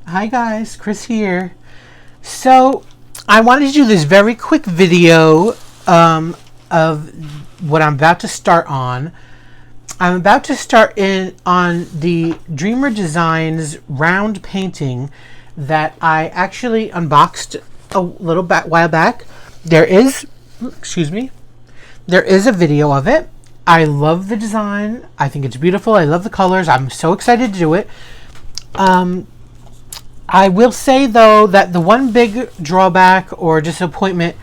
Hi guys, Chris here. So I wanted to do this very quick video of what I'm about to start on. I'm about to start in on the Dreamer Designs round painting that I actually unboxed a while back. There is, excuse me, there is a video of it. I love the design. I think it's beautiful. I love the colors. I'm so excited to do it. I will say though that the one big drawback or disappointment,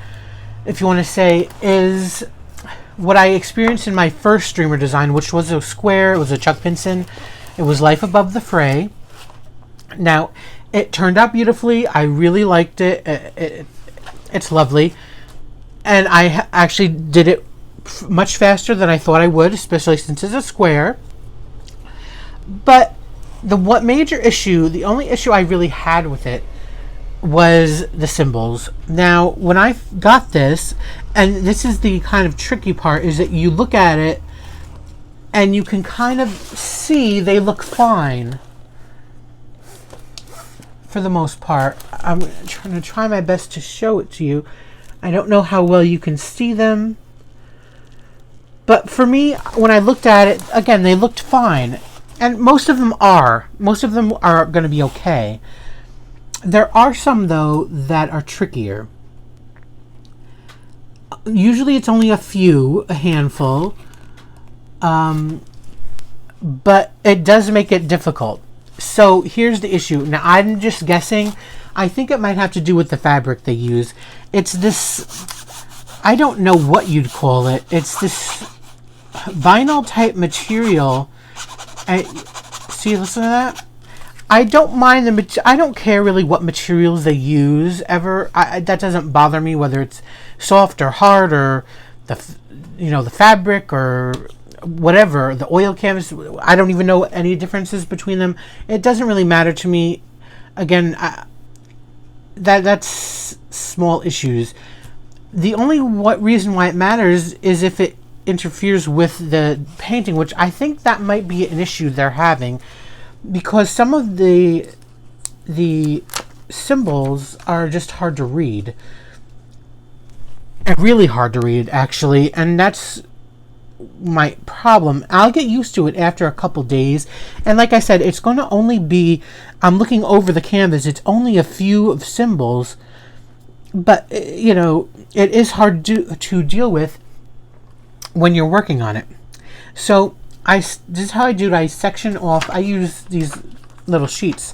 if you want to say, is what I experienced in my first streamer design, which was a square. It was a Chuck Pinson. It was Life Above the Fray. Now, it turned out beautifully. I really liked it. It's lovely. And I actually did it much faster than I thought I would, especially since it's a square. But the only issue I really had with it was the symbols. Now, when I got this, and this is the kind of tricky part, is that you look at it and you can kind of see they look fine for the most part. I'm trying to try my best to show it to you. I don't know how well you can see them, but for me, when I looked at it, again, they looked fine. And most of them are. Most of them are going to be okay. There are some, though, that are trickier. Usually it's only a handful. But it does make it difficult. So here's the issue. Now, I'm just guessing. I think it might have to do with the fabric they use. It's this, I don't know what you'd call it. It's this vinyl type material. See, listen to that. I don't mind I don't care really what materials they use ever. That doesn't bother me whether it's soft or hard or the fabric or whatever, the oil canvas. I don't even know any differences between them. It doesn't really matter to me. Again, that's small issues. The only reason why it matters is if it interferes with the painting, which I think that might be an issue they're having, because some of the symbols are just hard to read, and really hard to read actually, and that's my problem. I'll get used to it after a couple days, and like I said, it's going to only be, I'm looking over the canvas, it's only a few of symbols, but it is hard to deal with when you're working on it. So this is how I do it. I section off. I use these little sheets,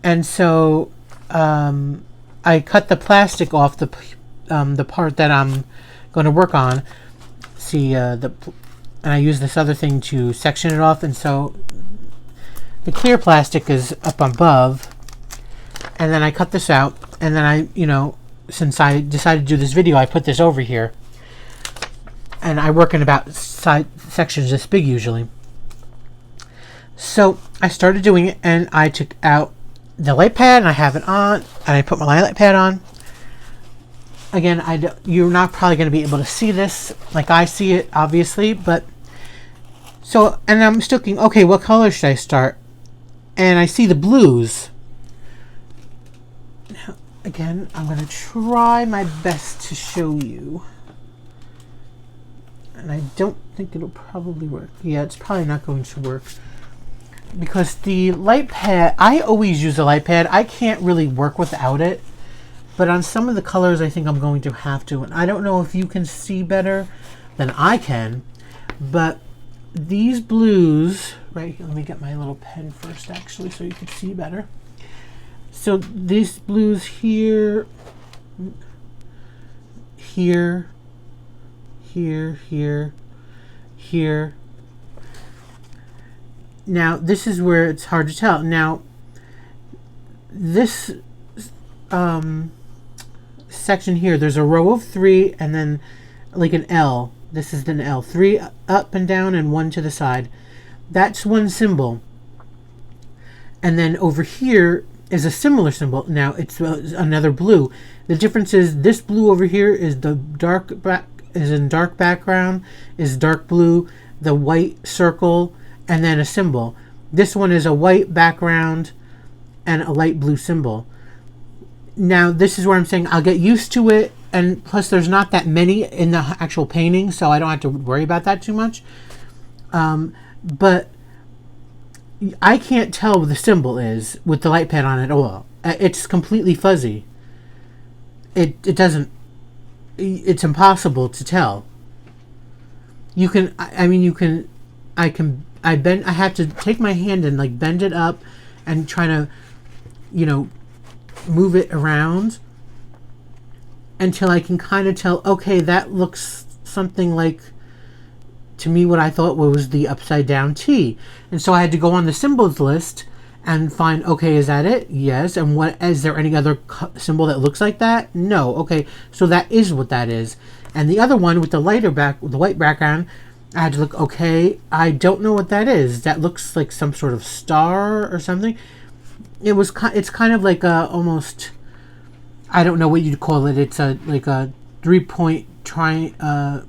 and so I cut the plastic off the part that I'm going to work on. See and I use this other thing to section it off, and so the clear plastic is up above, and then I cut this out, and then since I decided to do this video, I put this over here. And I work in about side sections this big usually. So I started doing it, and I took out the light pad, and I have it on, and I put my light pad on. Again, you're not probably going to be able to see this like I see it, obviously, but and I'm still thinking, okay, what color should I start? And I see the blues. Now, again, I'm going to try my best to show you. And I don't think it'll probably work. Yeah, it's probably not going to work. Because the light pad, I always use a light pad. I can't really work without it. But on some of the colors, I think I'm going to have to. And I don't know if you can see better than I can. But these blues, right here, let me get my little pen first, actually, so you can see better. So these blues here, here, here. Now, this is where it's hard to tell. Now, this section here, there's a row of 3 and then like an L. This is an L. 3 up and down and 1 to the side. That's one symbol. And then over here is a similar symbol. Now, it's another blue. The difference is this blue over here is the is in dark background, is dark blue, the white circle, and then a symbol. This one is a white background, and a light blue symbol. Now, this is where I'm saying I'll get used to it, and plus there's not that many in the actual painting, so I don't have to worry about that too much. But I can't tell what the symbol is with the light pad on at all. It's completely fuzzy. It doesn't... It's impossible to tell. You can... I have to take my hand and like bend it up and try to, move it around until I can kind of tell, okay, that looks something like, to me, what I thought was the upside down T. And so I had to go on the symbols list and find, okay, is that it? Yes. And what, is there any other symbol that looks like that? No. Okay, so that is what that is. And the other one with the the white background, I had to look, okay, I don't know what that is. That looks like some sort of star or something. It's kind of like a almost, I don't know what you'd call it. It's like a 3-point triangle.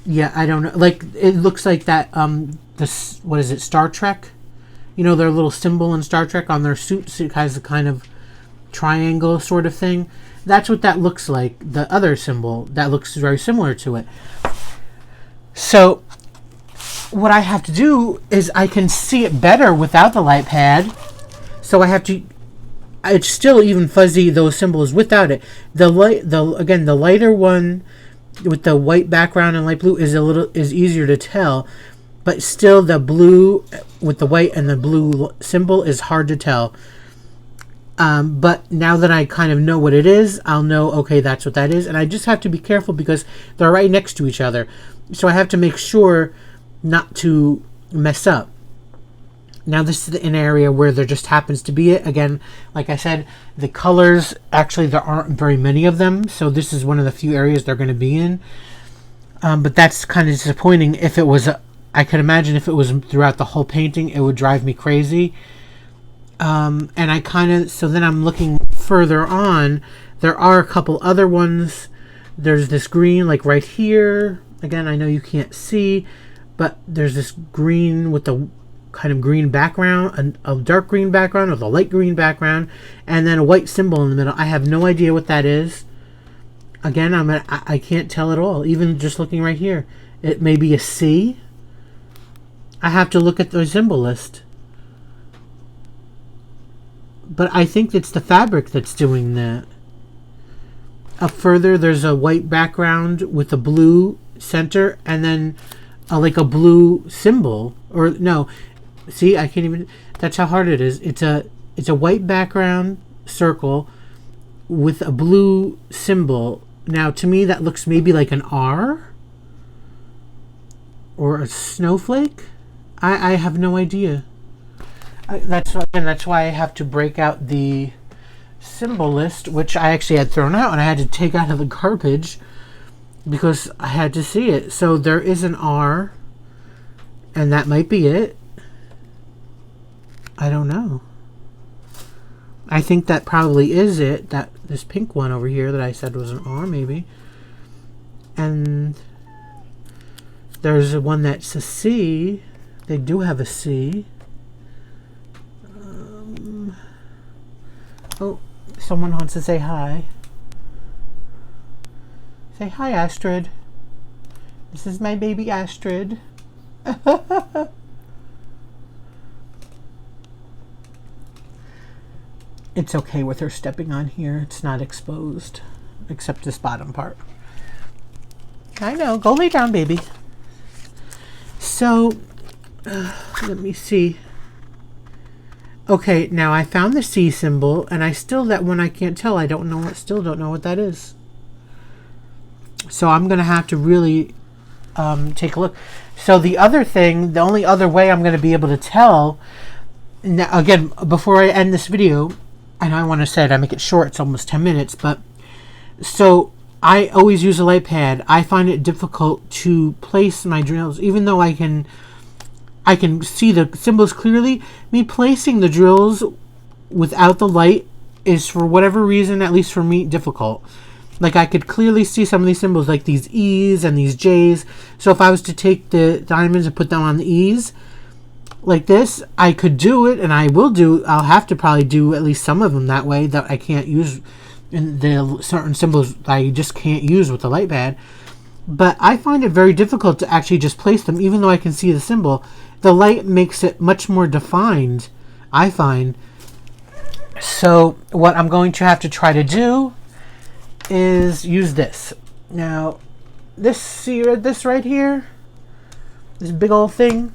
Yeah, I don't know. Like, it looks like that. What is it? Star Trek. Their little symbol in Star Trek on their suits. It has a kind of triangle sort of thing. That's what that looks like. The other symbol that looks very similar to it. So what I have to do is I can see it better without the light pad. So I have to... It's still even fuzzy, those symbols, without it. The lighter one with the white background and light blue is easier to tell, but still the blue with the white and the blue symbol is hard to tell. But now that I kind of know what it is, I'll know, okay, that's what that is. And I just have to be careful because they're right next to each other. So I have to make sure not to mess up. Now this is an area where there just happens to be it. Again, like I said, the colors, actually there aren't very many of them. So this is one of the few areas they're going to be in. But that's kind of disappointing. If it was, I could imagine if it was throughout the whole painting, it would drive me crazy. And so then I'm looking further on. There are a couple other ones. There's this green, like right here. Again, I know you can't see, but there's this green with the kind of green background, a dark green background with a light green background, and then a white symbol in the middle. I have no idea what that is. Again, I can't tell at all, even just looking right here. It may be a C. I have to look at the symbol list. But I think it's the fabric that's doing that. Up further, there's a white background with a blue center, and then like a blue symbol. Or no, see, I can't even. That's how hard it is. It's a white background circle with a blue symbol. Now, to me, that looks maybe like an R or a snowflake. I have no idea. That's why I have to break out the symbol list, which I actually had thrown out and I had to take out of the garbage because I had to see it. So there is an R, and that might be it. I don't know. I think that probably is it. This pink one over here that I said was an R, maybe. And there's one that's a C. They do have a C. Oh, someone wants to say hi. Say hi, Astrid. This is my baby Astrid. It's okay with her stepping on here. It's not exposed, except this bottom part. I know. Go lay down, baby. So, let me see. Okay, now I found the C symbol, and that one I can't tell. Still don't know what that is. So I'm going to have to really take a look. So the only other way I'm going to be able to tell, now, again, before I end this video, I know I want to say it, I make it short, it's almost 10 minutes, but so I always use a light pad. I find it difficult to place my drills, even though I can see the symbols clearly. Me placing the drills without the light is, for whatever reason, at least for me, difficult. Like, I could clearly see some of these symbols, like these E's and these J's. So if I was to take the diamonds and put them on the E's, like this, I could do it, and I'll have to probably do at least some of them that way, that I can't use in the certain symbols I just can't use with the light pad. But I find it very difficult to actually just place them, even though I can see the symbol. The light makes it much more defined, I find. So what I'm going to have to try to do is use this. Now, this right here, this big old thing,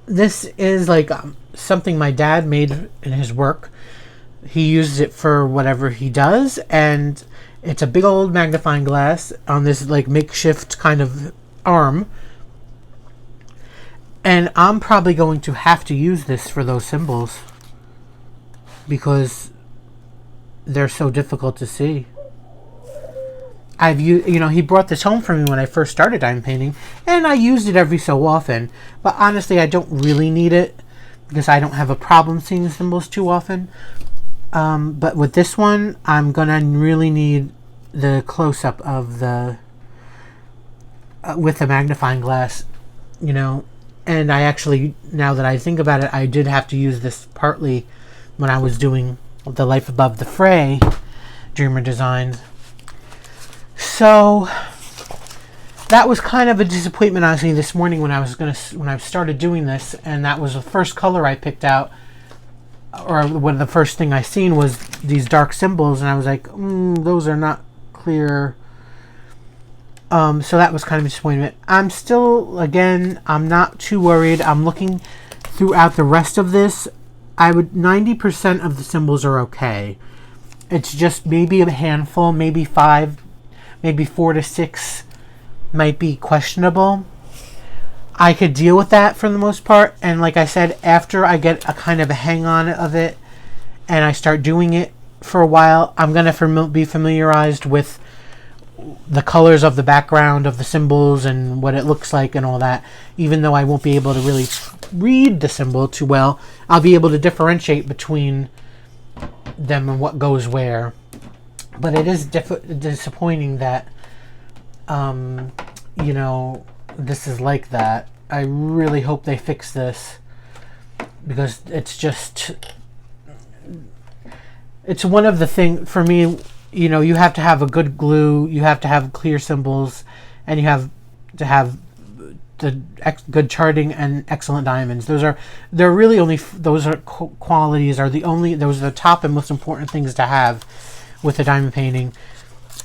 this is like something my dad made in his work. He uses it for whatever he does, and it's a big old magnifying glass on this like makeshift kind of arm. And I'm probably going to have to use this for those symbols because they're so difficult to see. I've used, he brought this home for me when I first started diamond painting, and I used it every so often. But honestly, I don't really need it because I don't have a problem seeing symbols too often. But with this one, I'm gonna really need the close-up of the with the magnifying glass, And I actually, now that I think about it, I did have to use this partly when I was doing the Life Above the Fray Dreamer designs. So that was kind of a disappointment, honestly, this morning when I started doing this, and that was the first color I picked out, or when the first thing I seen was these dark symbols, and I was like, those are not clear. So that was kind of a disappointment. I'm still, again, I'm not too worried. I'm looking throughout the rest of this. 90% of the symbols are okay. It's just maybe a handful, maybe 5, maybe 4 to 6 might be questionable. I could deal with that for the most part, and like I said, after I get a kind of a hang on of it and I start doing it for a while, I'm going to be familiarized with the colors of the background of the symbols and what it looks like and all that. Even though I won't be able to really read the symbol too well, I'll be able to differentiate between them and what goes where. But it is disappointing that this is like that. I really hope they fix this, because it's one of the things for me. You have to have a good glue, you have to have clear symbols, and you have to have the good charting and excellent diamonds. Those are qualities are those are the top and most important things to have with a diamond painting.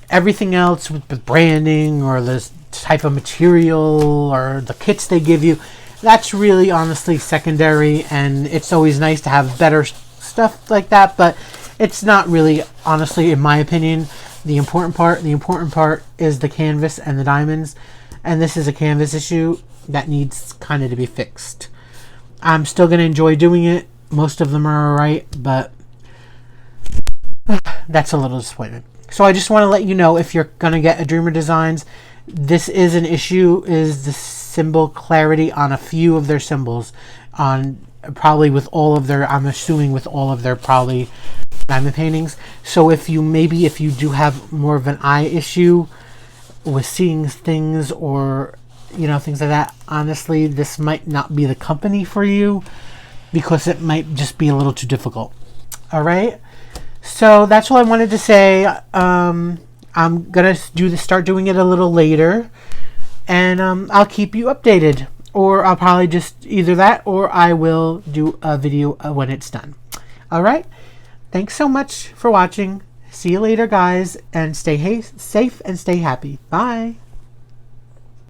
Everything else with the branding or the type of material or the kits they give you, that's really honestly secondary, and it's always nice to have better stuff like that, but it's not really, honestly, in my opinion, the important part. The important part is the canvas and the diamonds, and this is a canvas issue that needs kind of to be fixed. I'm still going to enjoy doing it. Most of them are alright, but that's a little disappointment. So I just want to let you know, if you're going to get a Dreamer Designs, this is an issue, is the symbol clarity on a few of their symbols, on probably with all of their, I'm assuming with all of their probably diamond paintings. So if you do have more of an eye issue with seeing things, or things like that, honestly, this might not be the company for you, because it might just be a little too difficult. All right, so that's all I wanted to say. I'm gonna start doing it a little later, and I'll keep you updated, or I'll probably just either that, or I will do a video when it's done. All right, thanks so much for watching. See you later, guys, and stay safe and stay happy. Bye.